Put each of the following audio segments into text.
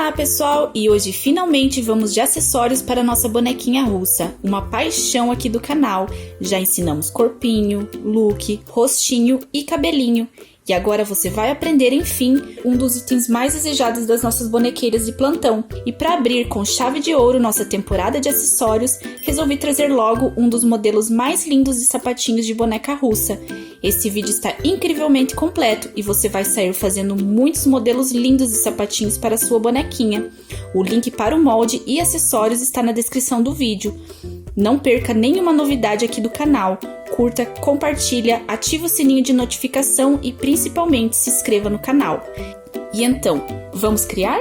Olá pessoal, e hoje finalmente vamos de acessórios para nossa bonequinha russa, uma paixão aqui do canal. Já ensinamos corpinho, look, rostinho e cabelinho. E agora você vai aprender, enfim, um dos itens mais desejados das nossas bonequeiras de plantão. E para abrir com chave de ouro nossa temporada de acessórios, resolvi trazer logo um dos modelos mais lindos de sapatinhos de boneca russa. Esse vídeo está incrivelmente completo e você vai sair fazendo muitos modelos lindos de sapatinhos para a sua bonequinha. O link para o molde e acessórios está na descrição do vídeo. Não perca nenhuma novidade aqui do canal. Curta, compartilha, ativa o sininho de notificação e principalmente se inscreva no canal. E então, vamos criar?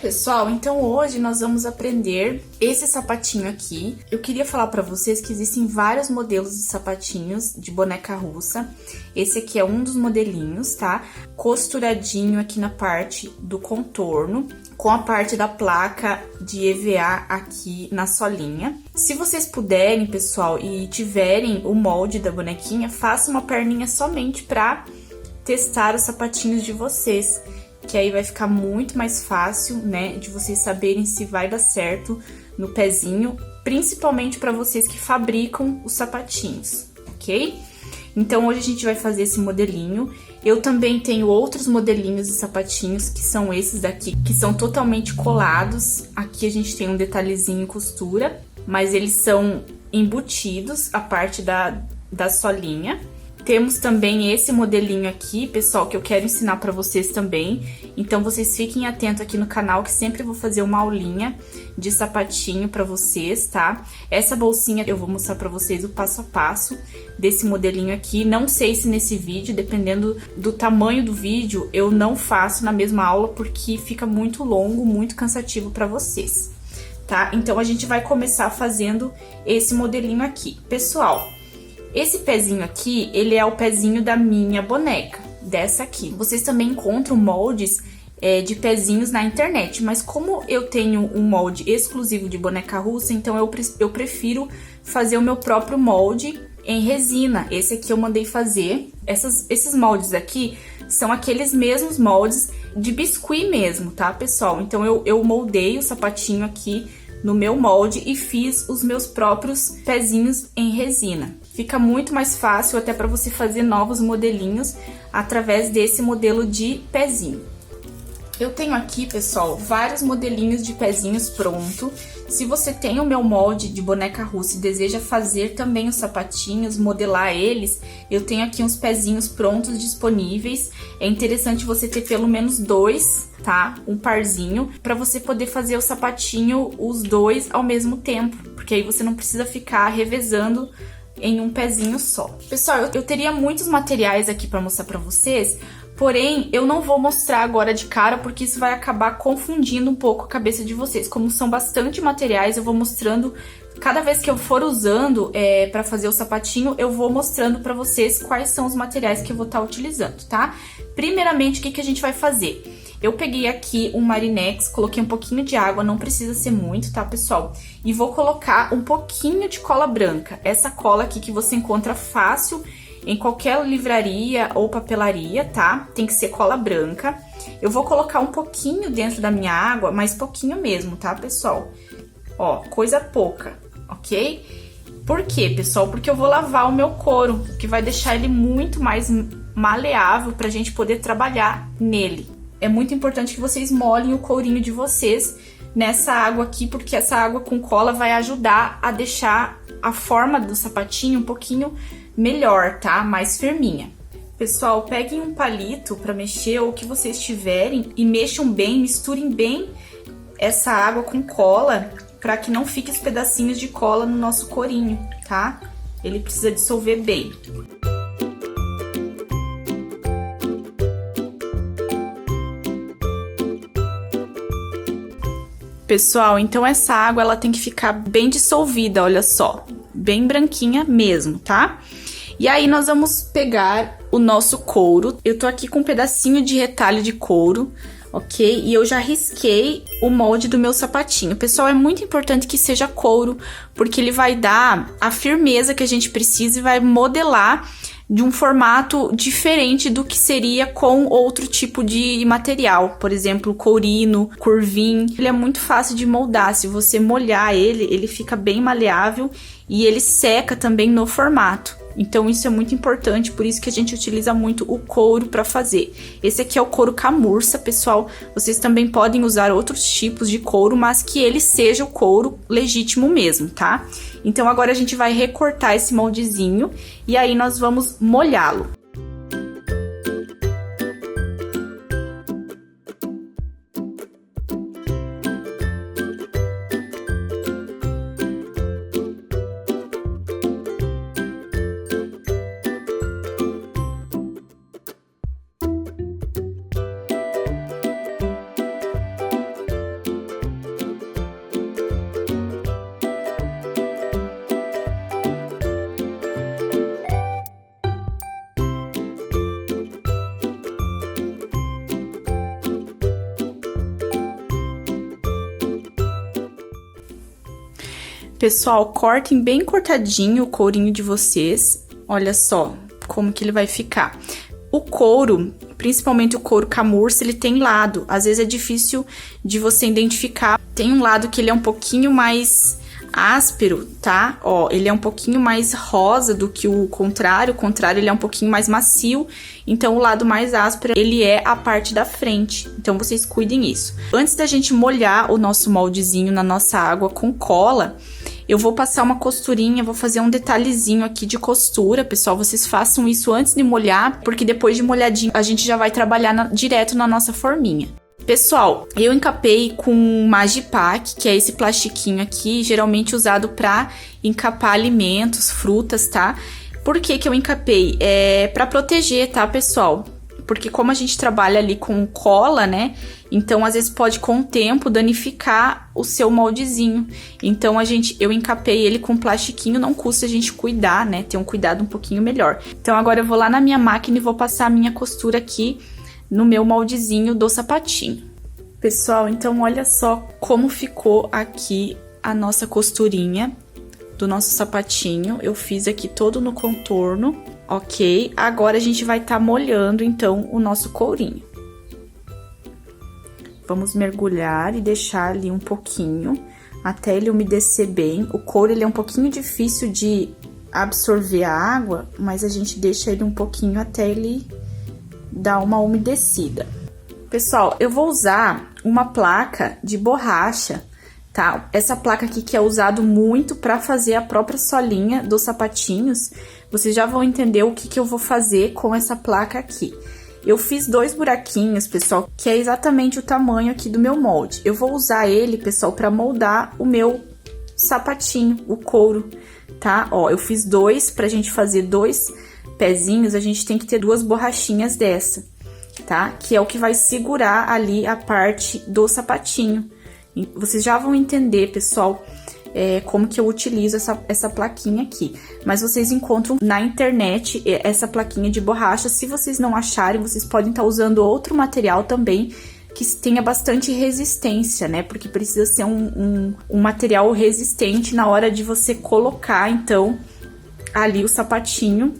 Pessoal, então hoje nós vamos aprender esse sapatinho aqui. Eu queria falar pra vocês que existem vários modelos de sapatinhos de boneca russa. Esse aqui é um dos modelinhos, tá? Costuradinho aqui na parte do contorno, com a parte da placa de EVA aqui na solinha. Se vocês puderem, pessoal, e tiverem o molde da bonequinha, faça uma perninha somente pra testar os sapatinhos de vocês, que aí vai ficar muito mais fácil, né, de vocês saberem se vai dar certo no pezinho, principalmente para vocês que fabricam os sapatinhos, ok? Então hoje a gente vai fazer esse modelinho. Eu também tenho outros modelinhos de sapatinhos, que são esses daqui, que são totalmente colados. Aqui a gente tem um detalhezinho em costura, mas eles são embutidos, a parte da solinha. Temos também esse modelinho aqui, pessoal, que eu quero ensinar pra vocês também. Então, vocês fiquem atentos aqui no canal, que sempre vou fazer uma aulinha de sapatinho pra vocês, tá? Essa bolsinha eu vou mostrar pra vocês o passo a passo desse modelinho aqui. Não sei se nesse vídeo, dependendo do tamanho do vídeo, eu não faço na mesma aula, porque fica muito longo, muito cansativo pra vocês, tá? Então, a gente vai começar fazendo esse modelinho aqui. Pessoal, esse pezinho aqui, ele é o pezinho da minha boneca, dessa aqui. Vocês também encontram moldes de pezinhos na internet, mas como eu tenho um molde exclusivo de boneca russa, então eu prefiro fazer o meu próprio molde em resina. Esse aqui eu mandei fazer. Esses moldes aqui são aqueles mesmos moldes de biscuit mesmo, tá, pessoal? Então eu moldei o sapatinho aqui no meu molde e fiz os meus próprios pezinhos em resina. Fica muito mais fácil até para você fazer novos modelinhos através desse modelo de pezinho. Eu tenho aqui, pessoal, vários modelinhos de pezinhos pronto. Se você tem o meu molde de boneca russa e deseja fazer também os sapatinhos, modelar eles, eu tenho aqui uns pezinhos prontos disponíveis. É interessante você ter pelo menos dois, tá? Um parzinho, para você poder fazer o sapatinho, os dois ao mesmo tempo, porque aí você não precisa ficar revezando em um pezinho só. Pessoal, eu teria muitos materiais aqui para mostrar para vocês, porém eu não vou mostrar agora de cara, porque isso vai acabar confundindo um pouco a cabeça de vocês. Como são bastante materiais, eu vou mostrando cada vez que eu for usando para fazer o sapatinho, eu vou mostrando para vocês quais são os materiais que eu vou estar utilizando, tá? Primeiramente, o que a gente vai fazer? Eu peguei aqui um Marinex, coloquei um pouquinho de água, não precisa ser muito, tá, pessoal? E vou colocar um pouquinho de cola branca. Essa cola aqui que você encontra fácil em qualquer livraria ou papelaria, tá? Tem que ser cola branca. Eu vou colocar um pouquinho dentro da minha água, mas pouquinho mesmo, tá, pessoal? Ó, coisa pouca, ok? Por quê, pessoal? Porque eu vou lavar o meu couro, que vai deixar ele muito mais maleável pra gente poder trabalhar nele. É muito importante que vocês molhem o courinho de vocês nessa água aqui, porque essa água com cola vai ajudar a deixar a forma do sapatinho um pouquinho melhor, tá? Mais firminha. Pessoal, peguem um palito para mexer ou o que vocês tiverem e mexam bem, misturem bem essa água com cola para que não fique os pedacinhos de cola no nosso courinho, tá? Ele precisa dissolver bem. Pessoal, então essa água ela tem que ficar bem dissolvida, olha só, bem branquinha mesmo, tá? E aí nós vamos pegar o nosso couro. Eu tô aqui com um pedacinho de retalho de couro, ok? E eu já risquei o molde do meu sapatinho. Pessoal, é muito importante que seja couro, porque ele vai dar a firmeza que a gente precisa e vai modelar de um formato diferente do que seria com outro tipo de material. Por exemplo, courino, curvim. Ele é muito fácil de moldar. Se você molhar ele, ele fica bem maleável e ele seca também no formato. Então isso é muito importante, por isso que a gente utiliza muito o couro para fazer. Esse aqui é o couro camurça, pessoal. Vocês também podem usar outros tipos de couro, mas que ele seja o couro legítimo mesmo, tá? Então agora a gente vai recortar esse moldezinho e aí nós vamos molhá-lo. Pessoal, cortem bem cortadinho o courinho de vocês. Olha só como que ele vai ficar. O couro, principalmente o couro camurça, ele tem lado. Às vezes é difícil de você identificar. Tem um lado que ele é um pouquinho mais áspero, tá? Ó, ele é um pouquinho mais rosa do que o contrário. O contrário, ele é um pouquinho mais macio. Então, o lado mais áspero, ele é a parte da frente. Então, vocês cuidem isso. Antes da gente molhar o nosso moldezinho na nossa água com cola, eu vou passar uma costurinha, vou fazer um detalhezinho aqui de costura, pessoal. Vocês façam isso antes de molhar, porque depois de molhadinho, a gente já vai trabalhar direto na nossa forminha. Pessoal, eu encapei com Magipak, que é esse plastiquinho aqui, geralmente usado para encapar alimentos, frutas, tá? Por que que eu encapei? É para proteger, tá, pessoal? Porque como a gente trabalha ali com cola, né? Então, às vezes pode, com o tempo, danificar o seu moldezinho. Então, eu encapei ele com plastiquinho, não custa a gente cuidar, né? Ter um cuidado um pouquinho melhor. Então, agora eu vou lá na minha máquina e vou passar a minha costura aqui no meu moldezinho do sapatinho. Pessoal, então olha só como ficou aqui a nossa costurinha do nosso sapatinho. Eu fiz aqui todo no contorno, ok? Agora a gente vai estar molhando, então, o nosso courinho. Vamos mergulhar e deixar ali um pouquinho, até ele umedecer bem. O couro, ele é um pouquinho difícil de absorver a água, mas a gente deixa ele um pouquinho até ele dar uma umedecida. Pessoal, eu vou usar uma placa de borracha, tá? Essa placa aqui que é usado muito para fazer a própria solinha dos sapatinhos. Vocês já vão entender o que que eu vou fazer com essa placa aqui. Eu fiz 2 buraquinhos, pessoal, que é exatamente o tamanho aqui do meu molde. Eu vou usar ele, pessoal, para moldar o meu sapatinho, o couro, tá? Ó, eu fiz 2, pra gente fazer 2 pezinhos, a gente tem que ter 2 borrachinhas dessa, tá? Que é o que vai segurar ali a parte do sapatinho. E vocês já vão entender, pessoal, como que eu utilizo essa plaquinha aqui. Mas vocês encontram na internet essa plaquinha de borracha. Se vocês não acharem, vocês podem estar usando outro material também que tenha bastante resistência, né? Porque precisa ser um material resistente na hora de você colocar, então, ali o sapatinho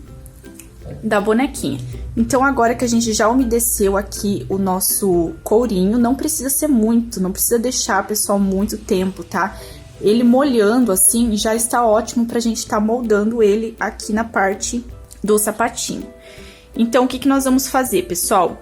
da bonequinha. Então, agora que a gente já umedeceu aqui o nosso courinho, não precisa ser muito, não precisa deixar, pessoal, muito tempo, tá? Ele molhando assim, já está ótimo pra gente estar moldando ele aqui na parte do sapatinho. Então, o que que nós vamos fazer, pessoal?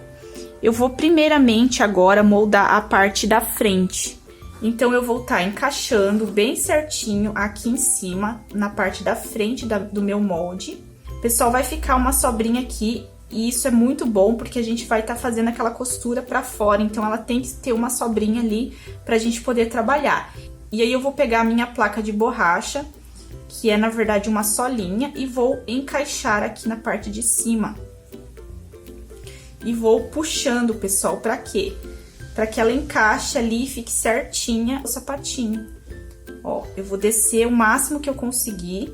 Eu vou primeiramente agora moldar a parte da frente. Então, eu vou estar encaixando bem certinho aqui em cima, na parte da frente do meu molde. Pessoal, vai ficar uma sobrinha aqui, e isso é muito bom, porque a gente vai estar fazendo aquela costura pra fora, então ela tem que ter uma sobrinha ali pra gente poder trabalhar. E aí eu vou pegar a minha placa de borracha, que é na verdade uma solinha, e vou encaixar aqui na parte de cima. E vou puxando, pessoal, pra quê? Pra que ela encaixe ali e fique certinha o sapatinho. Ó, eu vou descer o máximo que eu conseguir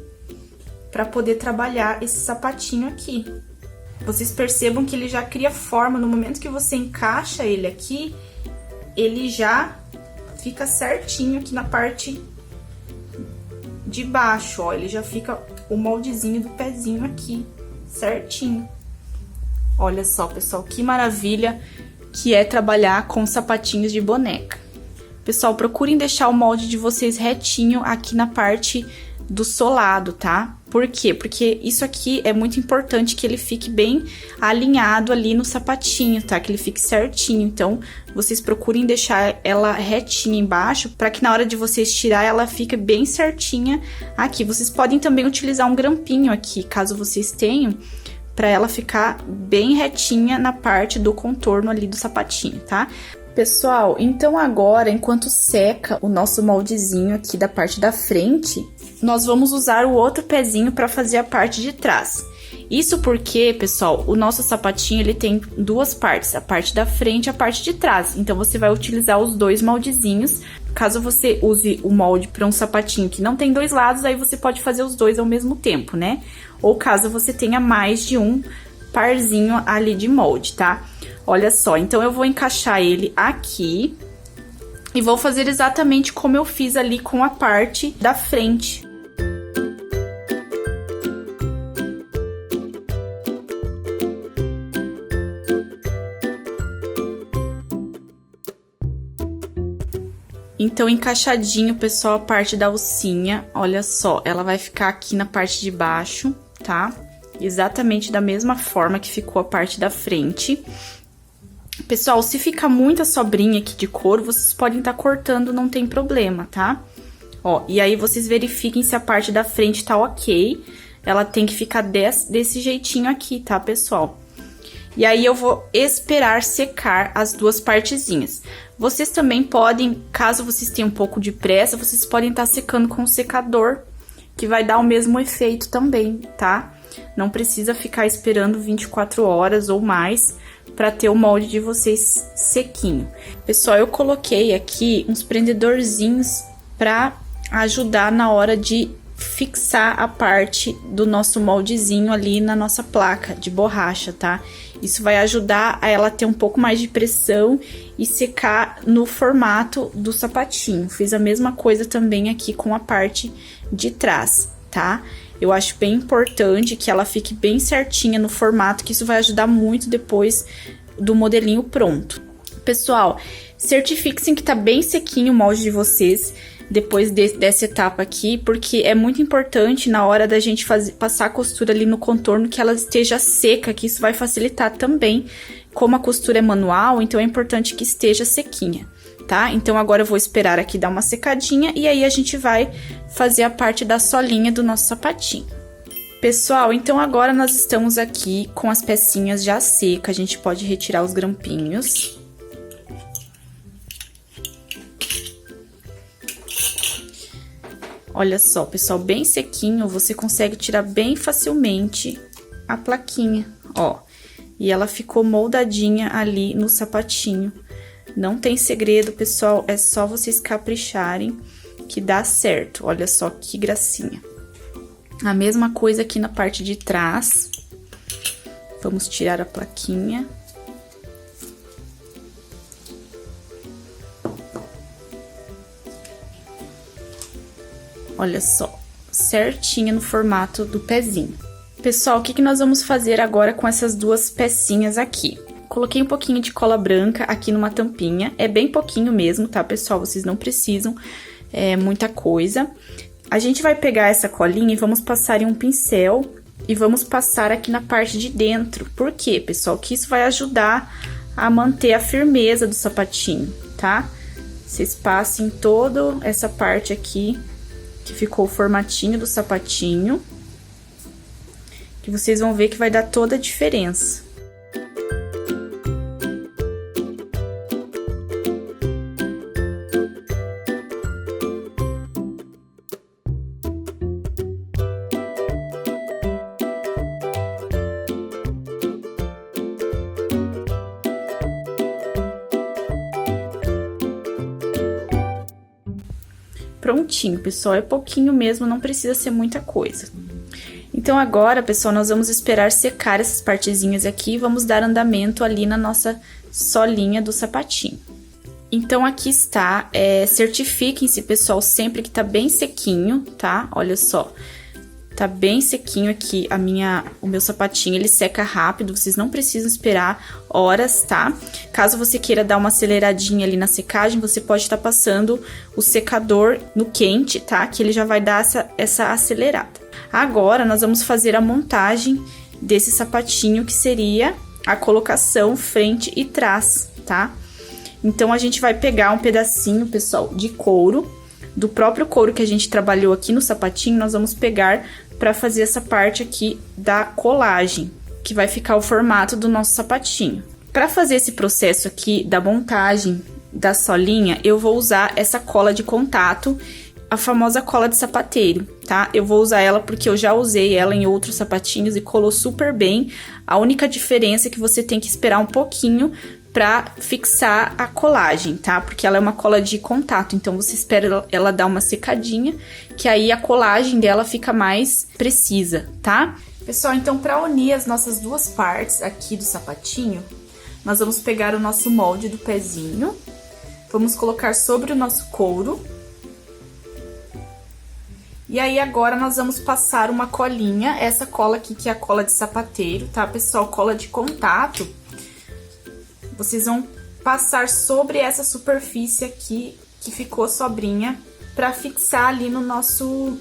pra poder trabalhar esse sapatinho aqui. Vocês percebam que ele já cria forma, no momento que você encaixa ele aqui, ele já fica certinho aqui na parte de baixo, ó, ele já fica o moldezinho do pezinho aqui, certinho. Olha só, pessoal, que maravilha que é trabalhar com sapatinhos de boneca. Pessoal, procurem deixar o molde de vocês retinho aqui na parte do solado, tá? Por quê? Porque isso aqui é muito importante que ele fique bem alinhado ali no sapatinho, tá? Que ele fique certinho. Então, vocês procurem deixar ela retinha embaixo, para que na hora de vocês tirar, ela fique bem certinha aqui. Vocês podem também utilizar um grampinho aqui, caso vocês tenham, para ela ficar bem retinha na parte do contorno ali do sapatinho, tá? Pessoal, então agora, enquanto seca o nosso moldezinho aqui da parte da frente, nós vamos usar o outro pezinho para fazer a parte de trás. Isso porque, pessoal, o nosso sapatinho ele tem duas partes, a parte da frente e a parte de trás. Então, você vai utilizar os dois moldezinhos. Caso você use o molde para um sapatinho que não tem dois lados, aí você pode fazer os dois ao mesmo tempo, né? Ou caso você tenha mais de um parzinho ali de molde, tá? Olha só, então eu vou encaixar ele aqui e vou fazer exatamente como eu fiz ali com a parte da frente. Então, encaixadinho, pessoal, a parte da alcinha, olha só, ela vai ficar aqui na parte de baixo, tá? Exatamente da mesma forma que ficou a parte da frente. Pessoal, se ficar muita sobrinha aqui de couro, vocês podem estar cortando, não tem problema, tá? Ó, e aí vocês verifiquem se a parte da frente tá ok. Ela tem que ficar desse jeitinho aqui, tá, pessoal? E aí eu vou esperar secar as duas partezinhas. Vocês também podem, caso vocês tenham um pouco de pressa, vocês podem estar secando com o secador, que vai dar o mesmo efeito também, tá? Não precisa ficar esperando 24 horas ou mais para ter o molde de vocês sequinho. Pessoal, eu coloquei aqui uns prendedorzinhos para ajudar na hora de fixar a parte do nosso moldezinho ali na nossa placa de borracha, tá? Isso vai ajudar a ela ter um pouco mais de pressão e secar no formato do sapatinho. Fiz a mesma coisa também aqui com a parte de trás, tá? Eu acho bem importante que ela fique bem certinha no formato, que isso vai ajudar muito depois do modelinho pronto. Pessoal, certifiquem que tá bem sequinho o molde de vocês depois dessa etapa aqui, porque é muito importante na hora da gente passar a costura ali no contorno que ela esteja seca, que isso vai facilitar também. Como a costura é manual, então é importante que esteja sequinha, tá? Então agora eu vou esperar aqui dar uma secadinha e aí a gente vai fazer a parte da solinha do nosso sapatinho. Pessoal, então agora nós estamos aqui com as pecinhas já secas, a gente pode retirar os grampinhos. Olha só, pessoal, bem sequinho, você consegue tirar bem facilmente a plaquinha, ó. E ela ficou moldadinha ali no sapatinho. Não tem segredo, pessoal, é só vocês capricharem que dá certo. Olha só que gracinha. A mesma coisa aqui na parte de trás. Vamos tirar a plaquinha. Olha só, certinha no formato do pezinho. Pessoal, o que nós vamos fazer agora com essas duas pecinhas aqui? Coloquei um pouquinho de cola branca aqui numa tampinha, é bem pouquinho mesmo, tá, pessoal? Vocês não precisam, muita coisa. A gente vai pegar essa colinha e vamos passar em um pincel e vamos passar aqui na parte de dentro. Por quê, pessoal? Que isso vai ajudar a manter a firmeza do sapatinho, tá? Vocês passem toda essa parte aqui, que ficou o formatinho do sapatinho, que vocês vão ver que vai dar toda a diferença. Prontinho, pessoal, é pouquinho mesmo, não precisa ser muita coisa. Então agora, pessoal, nós vamos esperar secar essas partezinhas aqui e vamos dar andamento ali na nossa solinha do sapatinho. Então aqui está, certifiquem-se, pessoal, sempre que tá bem sequinho, tá? Olha só, Tá bem sequinho aqui o meu sapatinho, ele seca rápido, vocês não precisam esperar horas, tá? Caso você queira dar uma aceleradinha ali na secagem, você pode estar passando o secador no quente, tá? Que ele já vai dar essa acelerada. Agora, nós vamos fazer a montagem desse sapatinho, que seria a colocação frente e trás, tá? Então, a gente vai pegar um pedacinho, pessoal, de couro, do próprio couro que a gente trabalhou aqui no sapatinho, nós vamos pegar para fazer essa parte aqui da colagem, que vai ficar o formato do nosso sapatinho. Para fazer esse processo aqui da montagem da solinha, eu vou usar essa cola de contato, a famosa cola de sapateiro, tá? Eu vou usar ela porque eu já usei ela em outros sapatinhos e colou super bem. A única diferença é que você tem que esperar um pouquinho pra fixar a colagem, tá? Porque ela é uma cola de contato, então você espera ela dar uma secadinha, que aí a colagem dela fica mais precisa, tá? Pessoal, então pra unir as nossas duas partes aqui do sapatinho, nós vamos pegar o nosso molde do pezinho, vamos colocar sobre o nosso couro. E aí, agora, nós vamos passar uma colinha, essa cola aqui que é a cola de sapateiro, tá, pessoal? Cola de contato. Vocês vão passar sobre essa superfície aqui, que ficou sobrinha, pra fixar ali no nosso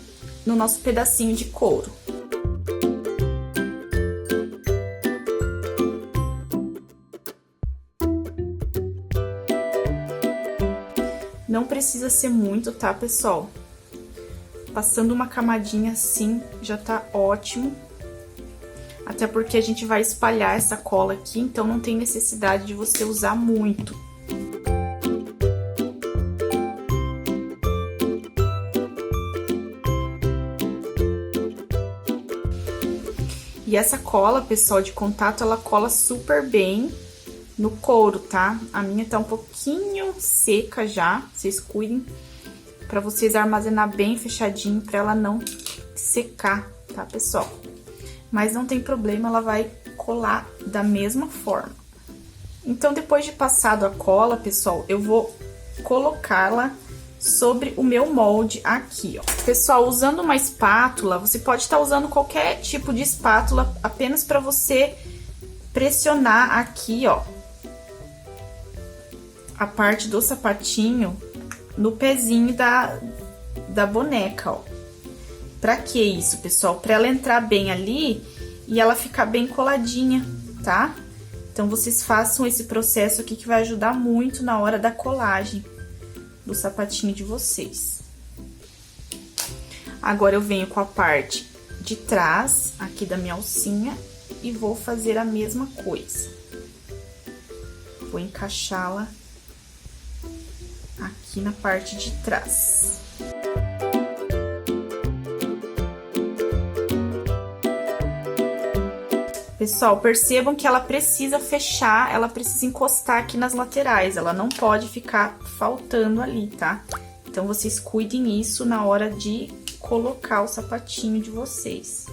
pedacinho de couro. Não precisa ser muito, tá, pessoal? Passando uma camadinha assim, já tá ótimo. Até porque a gente vai espalhar essa cola aqui, então não tem necessidade de você usar muito. E essa cola, pessoal, de contato, ela cola super bem no couro, tá? A minha tá um pouquinho seca já, vocês cuidem pra vocês armazenar bem fechadinho, pra ela não secar, tá, pessoal? Mas não tem problema, ela vai colar da mesma forma. Então, depois de passado a cola, pessoal, eu vou colocá-la sobre o meu molde aqui, ó. Pessoal, usando uma espátula, você pode estar usando qualquer tipo de espátula, apenas para você pressionar aqui, ó, a parte do sapatinho no pezinho da boneca, ó. Pra que isso, pessoal? Pra ela entrar bem ali e ela ficar bem coladinha, tá? Então, vocês façam esse processo aqui que vai ajudar muito na hora da colagem do sapatinho de vocês. Agora, eu venho com a parte de trás aqui da minha alcinha e vou fazer a mesma coisa. Vou encaixá-la aqui na parte de trás. Pessoal, percebam que ela precisa fechar, ela precisa encostar aqui nas laterais, ela não pode ficar faltando ali, tá? Então, vocês cuidem isso na hora de colocar o sapatinho de vocês.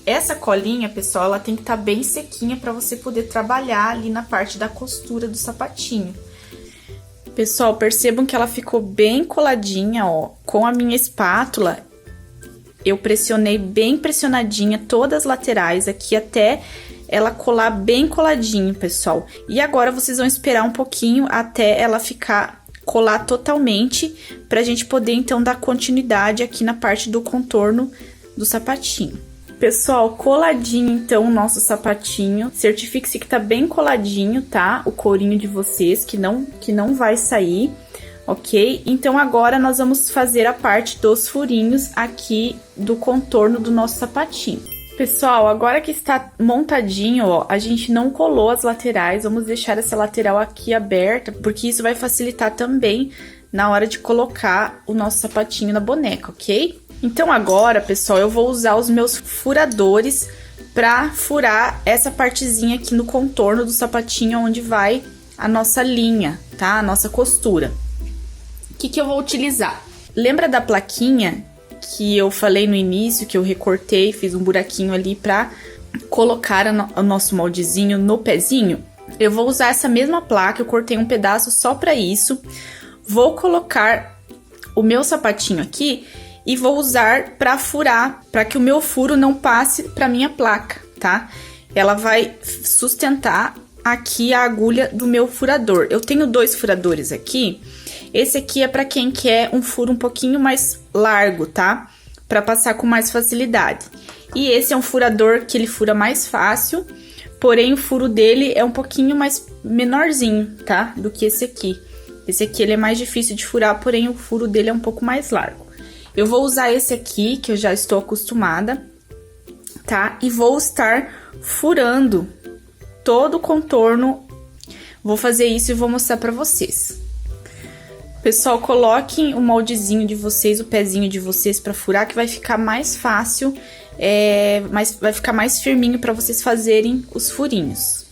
Essa colinha, pessoal, ela tem que estar bem sequinha para você poder trabalhar ali na parte da costura do sapatinho. Pessoal, percebam que ela ficou bem coladinha, ó, com a minha espátula. Eu pressionei bem pressionadinha todas as laterais aqui até ela colar bem coladinho, pessoal. E agora vocês vão esperar um pouquinho até ela colar totalmente, pra gente poder então dar continuidade aqui na parte do contorno do sapatinho. Pessoal, coladinho então o nosso sapatinho. Certifique-se que tá bem coladinho, tá? O courinho de vocês, que não vai sair. Ok? Então, agora nós vamos fazer a parte dos furinhos aqui do contorno do nosso sapatinho. Pessoal, agora que está montadinho, ó, a gente não colou as laterais, vamos deixar essa lateral aqui aberta, porque isso vai facilitar também na hora de colocar o nosso sapatinho na boneca, ok? Então, agora, pessoal, eu vou usar os meus furadores pra furar essa partezinha aqui no contorno do sapatinho, onde vai a nossa linha, tá? A nossa costura. O que eu vou utilizar? Lembra da plaquinha que eu falei no início, que eu recortei, fiz um buraquinho ali pra colocar o nosso moldezinho no pezinho? Eu vou usar essa mesma placa, eu cortei um pedaço só pra isso. Vou colocar o meu sapatinho aqui e vou usar para furar, para que o meu furo não passe para minha placa, tá? Ela vai sustentar aqui a agulha do meu furador. Eu tenho 2 furadores aqui. Esse aqui é para quem quer um furo um pouquinho mais largo, tá? Para passar com mais facilidade. E esse é um furador que ele fura mais fácil, porém o furo dele é um pouquinho mais menorzinho, tá? Do que esse aqui. Esse aqui ele é mais difícil de furar, porém o furo dele é um pouco mais largo. Eu vou usar esse aqui, que eu já estou acostumada, tá? E vou estar furando todo o contorno. Vou fazer isso e vou mostrar pra vocês. Pessoal, coloquem o moldezinho de vocês, o pezinho de vocês pra furar, que vai ficar mais fácil, vai ficar mais firminho pra vocês fazerem os furinhos.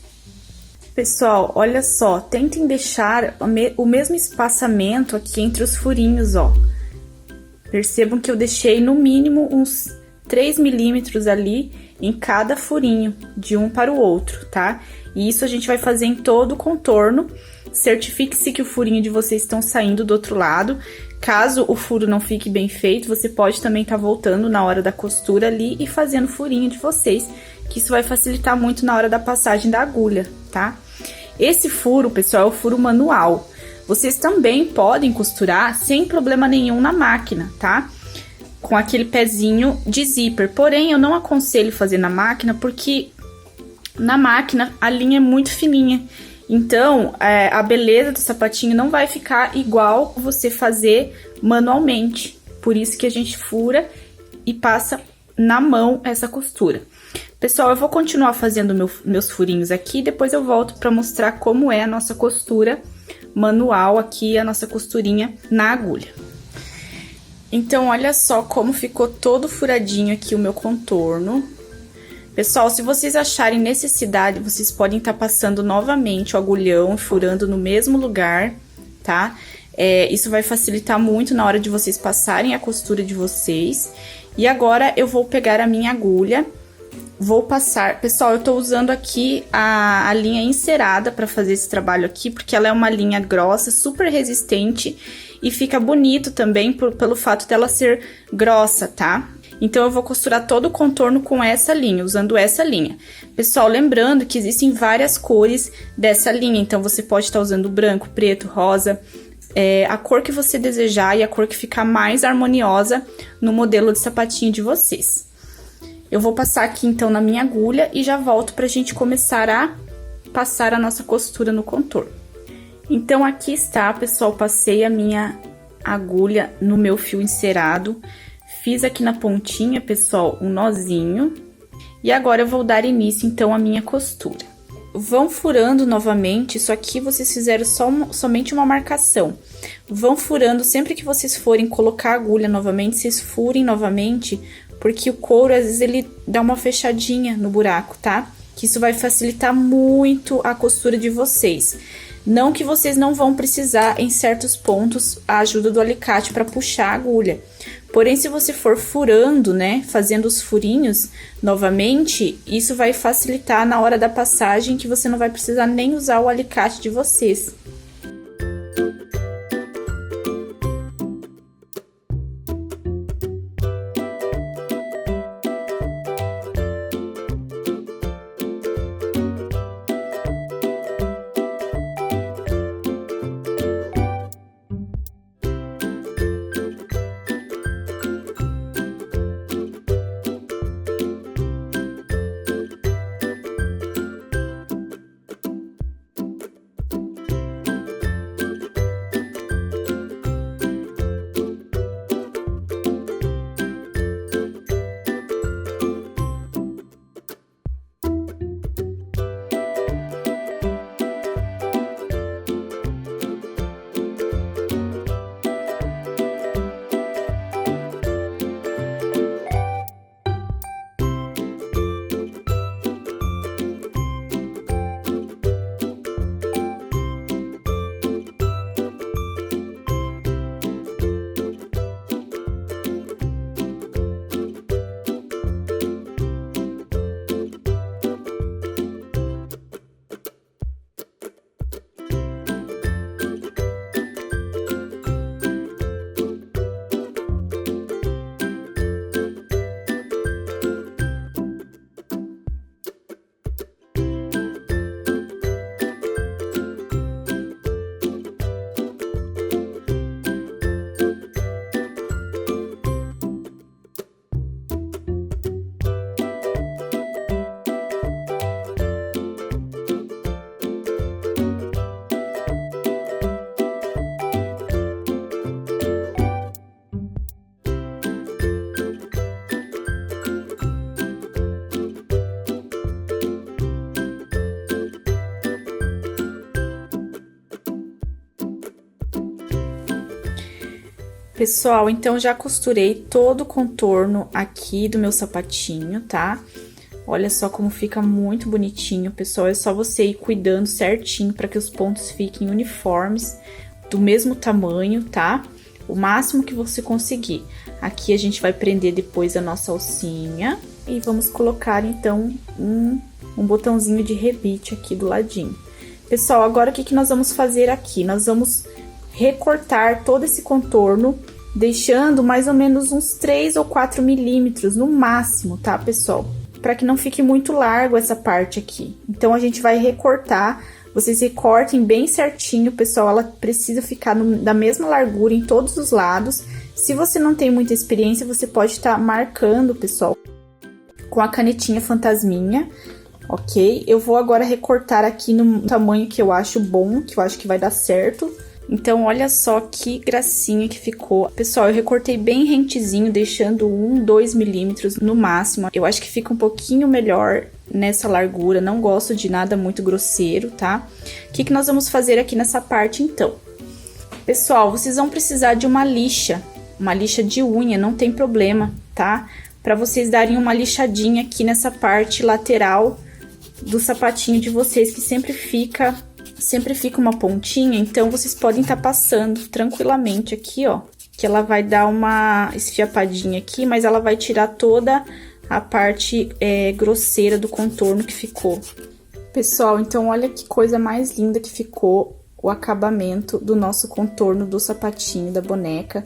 Pessoal, olha só, tentem deixar o mesmo espaçamento aqui entre os furinhos, ó. Percebam que eu deixei no mínimo uns 3 milímetros ali em cada furinho, de um para o outro, tá? E isso a gente vai fazer em todo o contorno. Certifique-se que o furinho de vocês estão saindo do outro lado. Caso o furo não fique bem feito, você pode também estar voltando na hora da costura ali e fazendo o furinho de vocês, que isso vai facilitar muito na hora da passagem da agulha, tá? Esse furo, pessoal, é o furo manual. Vocês também podem costurar sem problema nenhum na máquina, tá? Com aquele pezinho de zíper. Porém, eu não aconselho fazer na máquina, porque na máquina a linha é muito fininha. Então, a beleza do sapatinho não vai ficar igual você fazer manualmente. Por isso que a gente fura e passa na mão essa costura. Pessoal, eu vou continuar fazendo meus furinhos aqui, depois eu volto para mostrar como é a nossa costura manual aqui, a nossa costurinha na agulha. Então, olha só como ficou todo furadinho aqui o meu contorno. Pessoal, se vocês acharem necessidade, vocês podem estar passando novamente o agulhão, furando no mesmo lugar, tá? Isso vai facilitar muito na hora de vocês passarem a costura de vocês. E agora, eu vou pegar a minha agulha, vou passar... Pessoal, eu tô usando aqui a linha encerada pra fazer esse trabalho aqui, porque ela é uma linha grossa, super resistente, e fica bonito também pelo fato dela ser grossa, tá? Então, eu vou costurar todo o contorno com essa linha, usando essa linha. Pessoal, lembrando que existem várias cores dessa linha, então você pode estar usando branco, preto, rosa, a cor que você desejar e a cor que ficar mais harmoniosa no modelo de sapatinho de vocês. Eu vou passar aqui, então, na minha agulha e já volto pra gente começar a passar a nossa costura no contorno. Então, aqui está, pessoal, passei a minha agulha no meu fio encerado. Fiz aqui na pontinha, pessoal, um nozinho. E agora eu vou dar início, então, à minha costura. Vão furando novamente, isso aqui vocês fizeram somente uma marcação. Vão furando, sempre que vocês forem colocar a agulha novamente, vocês furem novamente, porque o couro, às vezes, ele dá uma fechadinha no buraco, tá? Que isso vai facilitar muito a costura de vocês. Não que vocês não vão precisar, em certos pontos, a ajuda do alicate para puxar a agulha. Porém, se você for furando, né, fazendo os furinhos novamente, isso vai facilitar na hora da passagem, que você não vai precisar nem usar o alicate de vocês. Pessoal, então já costurei todo o contorno aqui do meu sapatinho, tá? Olha só como fica muito bonitinho, pessoal. É só você ir cuidando certinho para que os pontos fiquem uniformes, do mesmo tamanho, tá? O máximo que você conseguir. Aqui a gente vai prender depois a nossa alcinha e vamos colocar então um botãozinho de rebite aqui do ladinho. Pessoal, agora o que nós vamos fazer aqui? Nós vamos recortar todo esse contorno, deixando mais ou menos uns 3 ou 4 milímetros no máximo, tá, pessoal? Para que não fique muito largo essa parte aqui. Então, a gente vai recortar, vocês recortem bem certinho, pessoal, ela precisa ficar da mesma largura em todos os lados. Se você não tem muita experiência, você pode estar marcando, pessoal, com a canetinha fantasminha, ok? Eu vou agora recortar aqui no tamanho que eu acho bom, que eu acho que vai dar certo. Então, olha só que gracinha que ficou. Pessoal, eu recortei bem rentezinho, deixando 2 milímetros no máximo. Eu acho que fica um pouquinho melhor nessa largura, não gosto de nada muito grosseiro, tá? O que nós vamos fazer aqui nessa parte, então? Pessoal, vocês vão precisar de uma lixa de unha, não tem problema, tá? Pra vocês darem uma lixadinha aqui nessa parte lateral do sapatinho de vocês, que sempre fica uma pontinha, então vocês podem estar passando tranquilamente aqui, ó, que ela vai dar uma esfiapadinha aqui, mas ela vai tirar toda a parte grosseira do contorno que ficou. Pessoal, então olha que coisa mais linda que ficou o acabamento do nosso contorno do sapatinho da boneca.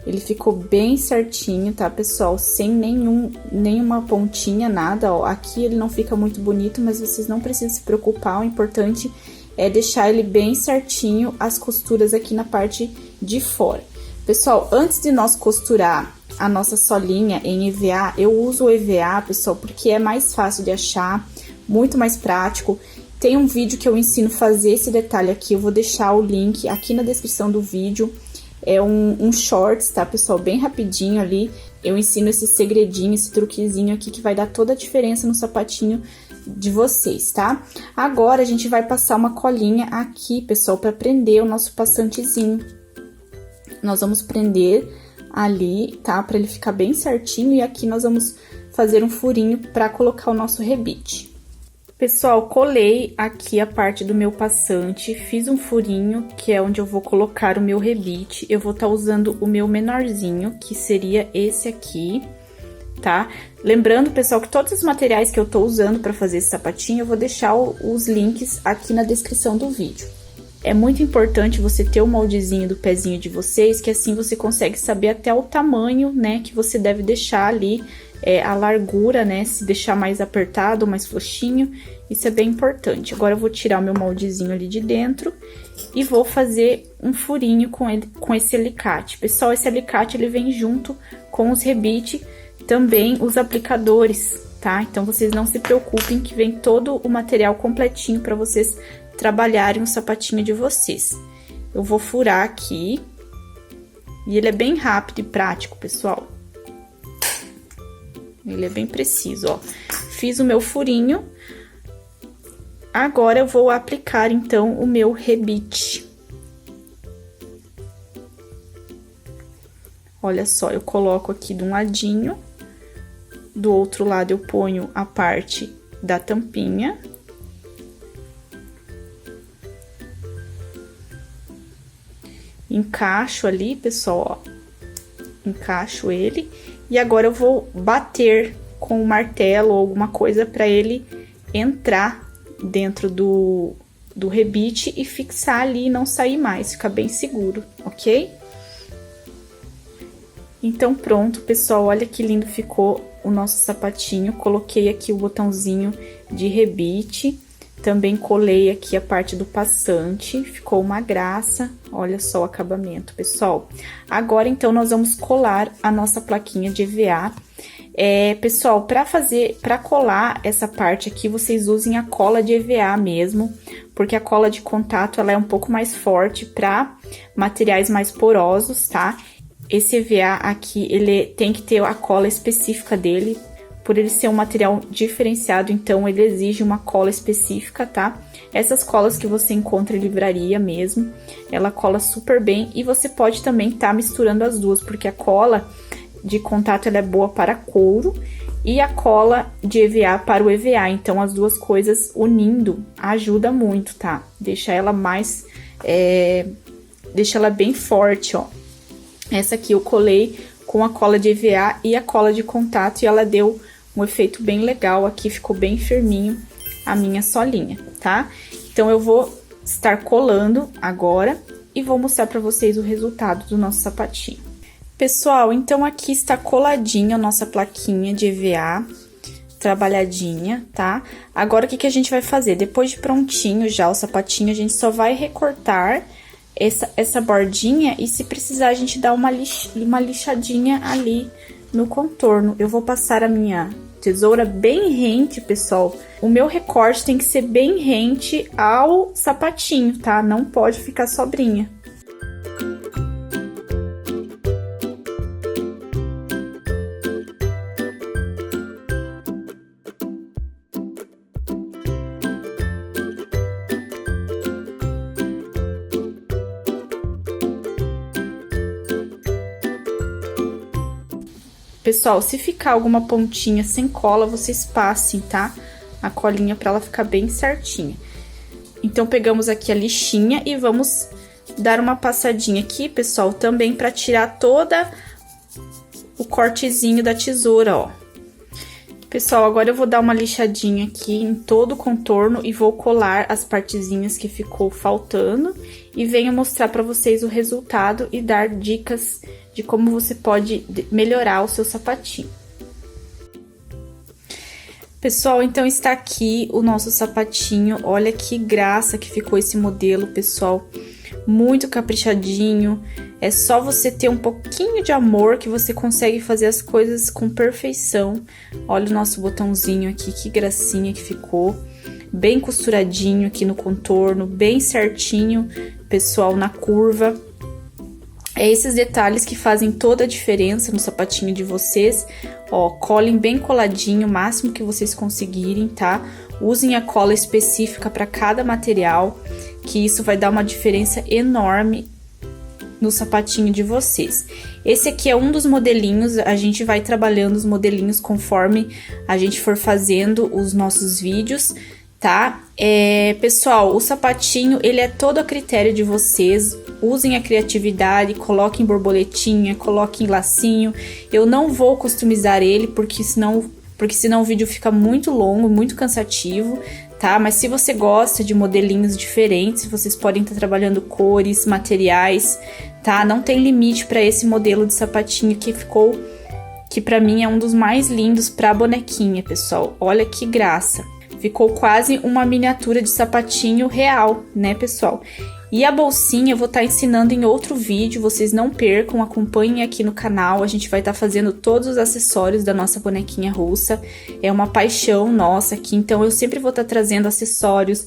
Ele ficou bem certinho, tá, pessoal? Sem nenhuma pontinha, nada, ó. Aqui ele não fica muito bonito, mas vocês não precisam se preocupar, o importante é deixar ele bem certinho, as costuras aqui na parte de fora. Pessoal, antes de nós costurar a nossa solinha em EVA, eu uso o EVA, pessoal, porque é mais fácil de achar, muito mais prático. Tem um vídeo que eu ensino a fazer esse detalhe aqui, eu vou deixar o link aqui na descrição do vídeo. É um shorts, tá, pessoal? Bem rapidinho ali. Eu ensino esse segredinho, esse truquezinho aqui que vai dar toda a diferença no sapatinho de vocês, tá? Agora, a gente vai passar uma colinha aqui, pessoal, pra prender o nosso passantezinho. Nós vamos prender ali, tá? Pra ele ficar bem certinho. E aqui nós vamos fazer um furinho pra colocar o nosso rebite. Pessoal, colei aqui a parte do meu passante, fiz um furinho, que é onde eu vou colocar o meu rebite. Eu vou estar usando o meu menorzinho, que seria esse aqui, tá? Lembrando, pessoal, que todos os materiais que eu tô usando pra fazer esse sapatinho, eu vou deixar os links aqui na descrição do vídeo. É muito importante você ter o moldezinho do pezinho de vocês, que assim você consegue saber até o tamanho, né, que você deve deixar ali, a largura, né, se deixar mais apertado ou mais frouxinho, isso é bem importante. Agora eu vou tirar o meu moldezinho ali de dentro e vou fazer um furinho com esse alicate. Pessoal, esse alicate ele vem junto com os rebite, também os aplicadores, tá? Então vocês não se preocupem que vem todo o material completinho para vocês trabalharem o sapatinho de vocês. Eu vou furar aqui e ele é bem rápido e prático, pessoal. Ele é bem preciso, ó. Fiz o meu furinho. Agora eu vou aplicar, então, o meu rebite. Olha só, eu coloco aqui de um ladinho. Do outro lado eu ponho a parte da tampinha. Encaixo ali, pessoal, ó. Encaixo ele. E agora eu vou bater com o martelo ou alguma coisa para ele entrar dentro do rebite e fixar ali e não sair mais, ficar bem seguro, ok? Então pronto, pessoal, olha que lindo ficou o nosso sapatinho. Coloquei aqui o botãozinho de rebite, também colei aqui a parte do passante, ficou uma graça. Olha só o acabamento, pessoal. Agora, então, nós vamos colar a nossa plaquinha de EVA. Pessoal, para colar essa parte aqui, vocês usem a cola de EVA mesmo, porque a cola de contato, ela é um pouco mais forte para materiais mais porosos, tá? Esse EVA aqui, ele tem que ter a cola específica dele, por ele ser um material diferenciado, então ele exige uma cola específica, tá? Essas colas que você encontra em livraria mesmo, ela cola super bem e você pode também estar misturando as duas, porque a cola de contato ela é boa para couro e a cola de EVA para o EVA, então as duas coisas unindo ajuda muito, tá? Deixa ela mais, deixa ela bem forte, ó. Essa aqui eu colei com a cola de EVA e a cola de contato e ela deu um efeito bem legal aqui, ficou bem firminho a minha solinha, tá? Então, eu vou estar colando agora e vou mostrar pra vocês o resultado do nosso sapatinho. Pessoal, então aqui está coladinha a nossa plaquinha de EVA, trabalhadinha, tá? Agora, o que a gente vai fazer? Depois de prontinho já o sapatinho, a gente só vai recortar essa bordinha e se precisar a gente dá uma lixadinha ali no contorno. Eu vou passar a minha tesoura bem rente, pessoal. O meu recorte tem que ser bem rente ao sapatinho, tá? Não pode ficar sobrinha. Pessoal, se ficar alguma pontinha sem cola, vocês passem, tá? A colinha pra ela ficar bem certinha. Então, pegamos aqui a lixinha e vamos dar uma passadinha aqui, pessoal, também pra tirar toda o cortezinho da tesoura, ó. Pessoal, agora eu vou dar uma lixadinha aqui em todo o contorno e vou colar as partezinhas que ficou faltando. E venho mostrar pra vocês o resultado e dar dicas de como você pode melhorar o seu sapatinho. Pessoal, então está aqui o nosso sapatinho. Olha que graça que ficou esse modelo, pessoal. Muito caprichadinho. É só você ter um pouquinho de amor que você consegue fazer as coisas com perfeição. Olha o nosso botãozinho aqui, que gracinha que ficou. Bem costuradinho aqui no contorno, bem certinho, pessoal, na curva. É esses detalhes que fazem toda a diferença no sapatinho de vocês. Ó, colhem bem coladinho, o máximo que vocês conseguirem, tá? Usem a cola específica para cada material, que isso vai dar uma diferença enorme no sapatinho de vocês. Esse aqui é um dos modelinhos, a gente vai trabalhando os modelinhos conforme a gente for fazendo os nossos vídeos, tá? Pessoal, o sapatinho, ele é todo a critério de vocês. Usem a criatividade, coloquem borboletinha, coloquem lacinho. Eu não vou customizar ele, porque senão o vídeo fica muito longo, muito cansativo, tá? Mas se você gosta de modelinhos diferentes, vocês podem estar trabalhando cores, materiais, tá? Não tem limite para esse modelo de sapatinho que pra mim é um dos mais lindos pra bonequinha, pessoal. Olha que graça. Ficou quase uma miniatura de sapatinho real, né, pessoal? E a bolsinha eu vou estar ensinando em outro vídeo, vocês não percam, acompanhem aqui no canal. A gente vai estar fazendo todos os acessórios da nossa bonequinha russa. É uma paixão nossa aqui, então eu sempre vou estar trazendo acessórios,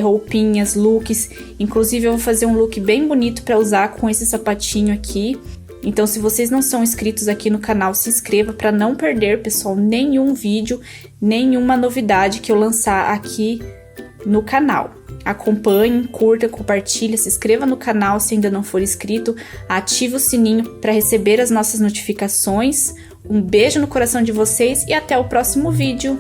roupinhas, looks. Inclusive eu vou fazer um look bem bonito para usar com esse sapatinho aqui. Então, se vocês não são inscritos aqui no canal, se inscreva para não perder, pessoal, nenhum vídeo, nenhuma novidade que eu lançar aqui no canal. Acompanhe, curta, compartilhe, se inscreva no canal se ainda não for inscrito, ative o sininho para receber as nossas notificações. Um beijo no coração de vocês e até o próximo vídeo.